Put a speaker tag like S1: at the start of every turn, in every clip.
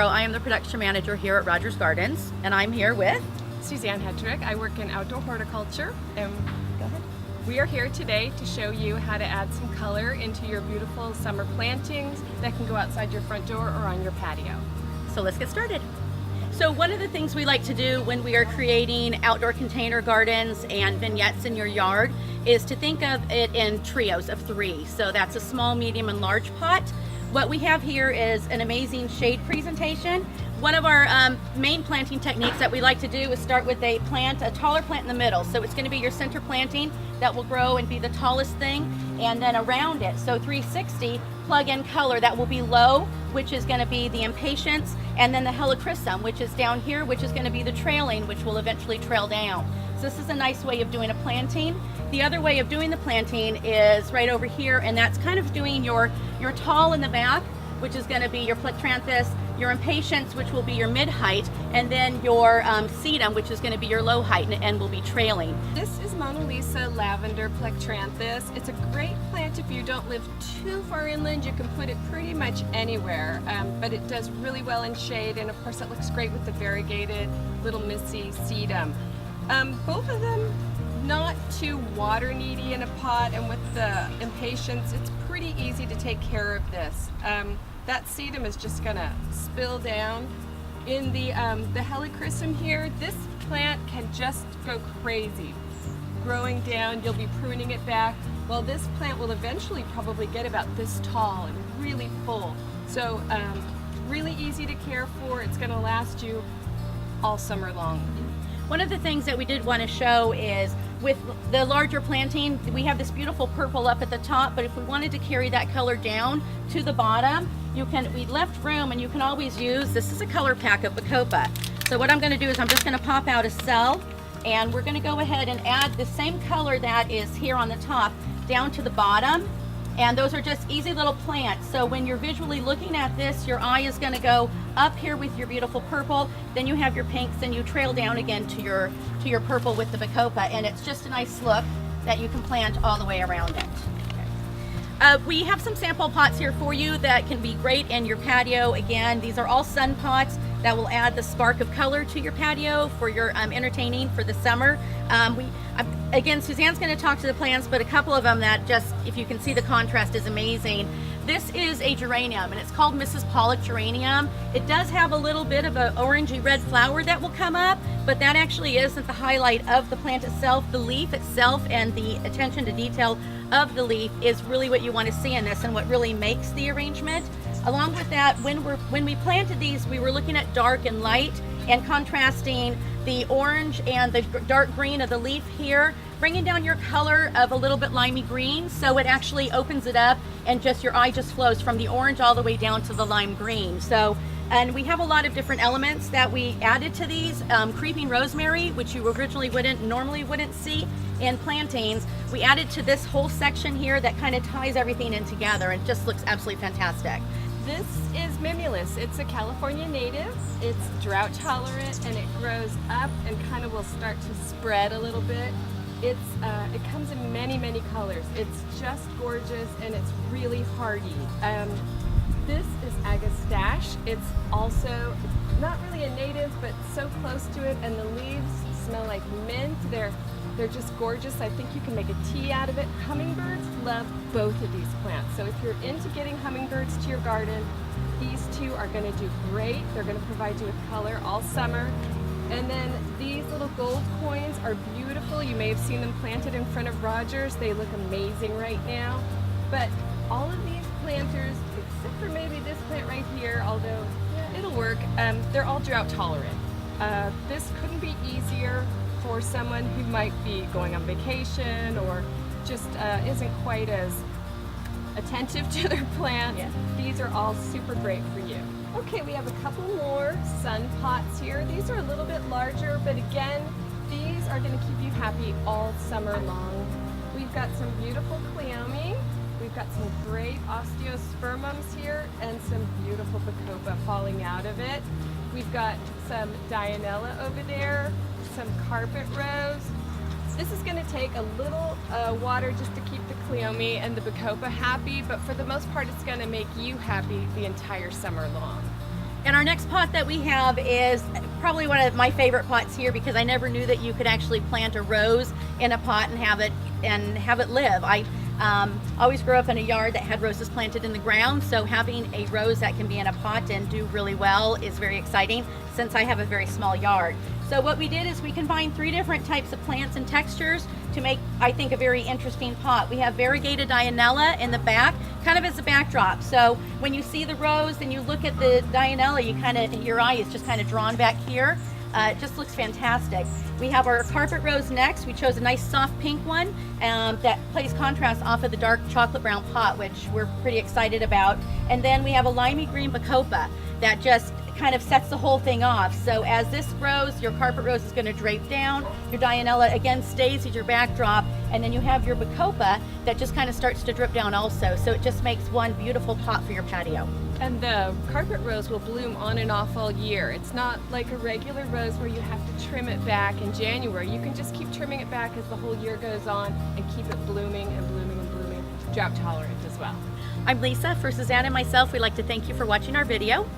S1: Bauchiero. I am the production manager here at Rogers Gardens, and I'm here with
S2: Suzanne Hetrick. I work in outdoor horticulture, and
S1: Go ahead.
S2: we are here today to show you how to add some color into your beautiful summer plantings that can go outside your front door or on your patio.
S1: So let's get started. So one of the things we like to do when we are creating outdoor container gardens and vignettes in your yard is to think of it in trios of 3. So that's a small, medium, and large pot. What we have here is an amazing shade presentation. One of our main planting techniques that we like to do is start with a taller plant in the middle. So it's going to be your center planting that will grow and be the tallest thing, and then around it, so 360, plug in color that will be low, which is going to be the impatiens, and then the helichrysum, which is down here, which is going to be the trailing, which will eventually trail down. So this is a nice way of doing a planting. The other way of doing the planting is right over here, and that's kind of doing your tall in the back, which is going to be your plectranthus, your impatiens, which will be your mid-height, and then your sedum, which is going to be your low height and will be trailing.
S2: This is Mona Lisa lavender plectranthus. It's a great plant if you don't live too far inland. You can put it pretty much anywhere, but it does really well in shade, and of course it looks great with the variegated little missy sedum. Both of them not too water needy in a pot, and with the impatiens it's pretty easy to take care of this. That sedum is just gonna spill down. In the helichrysum here, this plant can just go crazy. Growing down, you'll be pruning it back. Well, this plant will eventually probably get about this tall and really full. So really easy to care for. It's gonna last you all summer long.
S1: One of the things that we did want to show is with the larger planting, we have this beautiful purple up at the top, but if we wanted to carry that color down to the bottom, we left room, and you can always use, this is a color pack of Bacopa. So what I'm going to do is I'm just going to pop out a cell, and we're going to go ahead and add the same color that is here on the top down to the bottom. And those are just easy little plants. So when you're visually looking at this, your eye is going to go up here with your beautiful purple, then you have your pinks, and you trail down again to your purple with the Bacopa, and it's just a nice look that you can plant all the way around it. We have some sample pots here for you that can be great in your patio. Again, these are all sun pots that will add the spark of color to your patio for your entertaining for the summer. Again, Suzanne's going to talk to the plants, but a couple of them that just, if you can see the contrast, is amazing. This is a geranium, and it's called Mrs. Pollock geranium. It does have a little bit of an orangey red flower that will come up, but that actually isn't the highlight of the plant itself. The leaf itself and the attention to detail of the leaf is really what you want to see in this, and what really makes the arrangement. Along with that, when we planted these, we were looking at dark and light and contrasting the orange and the dark green of the leaf here, bringing down your color of a little bit limey green, so it actually opens it up, and just your eye just flows from the orange all the way down to the lime green. So, and we have a lot of different elements that we added to these. Creeping rosemary, which you originally normally wouldn't see in plantings, we added to this whole section here that kind of ties everything in together, and just looks absolutely fantastic.
S2: This is Mimulus. It's a California native. It's drought tolerant, and it grows up and kind of will start to spread a little bit. It comes in many, many colors. It's just gorgeous, and it's really hardy. This is Agastache. It's also not really a native, but so close to it, and the leaves smell like mint. They're just gorgeous. I think you can make a tea out of it. Hummingbirds love both of these plants. So if you're into getting hummingbirds to your garden, these two are going to do great. They're going to provide you with color all summer. And then these little gold coins are beautiful. You may have seen them planted in front of Rogers. They look amazing right now. But all of these planters, except for maybe this plant right here, although yeah, it'll work, they're all drought tolerant. This couldn't be easier for someone who might be going on vacation or just isn't quite as attentive to their plants. Yeah. These are all super great for you. Okay, we have a couple more sun pots here. These are a little bit larger, but again, these are going to keep you happy all summer long. We've got some beautiful cleome. We've got some great osteospermums here and some beautiful bacopa falling out of it. We've got some Dianella over there, some carpet rose. This is going to take a little water just to keep the cleome and the bacopa happy, but for the most part it's going to make you happy the entire summer long.
S1: And our next pot that we have is probably one of my favorite pots here, because I never knew that you could actually plant a rose in a pot and have it live. I always grew up in a yard that had roses planted in the ground, so having a rose that can be in a pot and do really well is very exciting, since I have a very small yard. So what we did is we combined 3 different types of plants and textures to make, I think, a very interesting pot. We have variegated Dianella in the back, kind of as a backdrop. So when you see the rose and you look at the Dianella, your eye is just kind of drawn back here. It just looks fantastic. We have our carpet rose next. We chose a nice soft pink one that plays contrast off of the dark chocolate brown pot, which we're pretty excited about. And then we have a limey green bacopa that just kind of sets the whole thing off. So as this grows, your carpet rose is going to drape down. Your Dianella again stays as your backdrop, and then you have your bacopa that just kind of starts to drip down also. So it just makes one beautiful pot for your patio.
S2: And the carpet rose will bloom on and off all year. It's not like a regular rose where you have to trim it back in January. You can just keep trimming it back as the whole year goes on and keep it blooming and blooming and blooming, drought tolerant as well.
S1: I'm Lisa. For Suzanne and myself, we'd like to thank you for watching our video.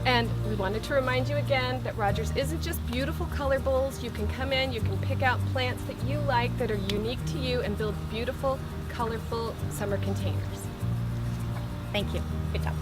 S2: And we wanted to remind you again that Rogers isn't just beautiful color bowls. You can come in, you can pick out plants that you like that are unique to you and build beautiful, colorful summer containers.
S1: Thank you. Good job.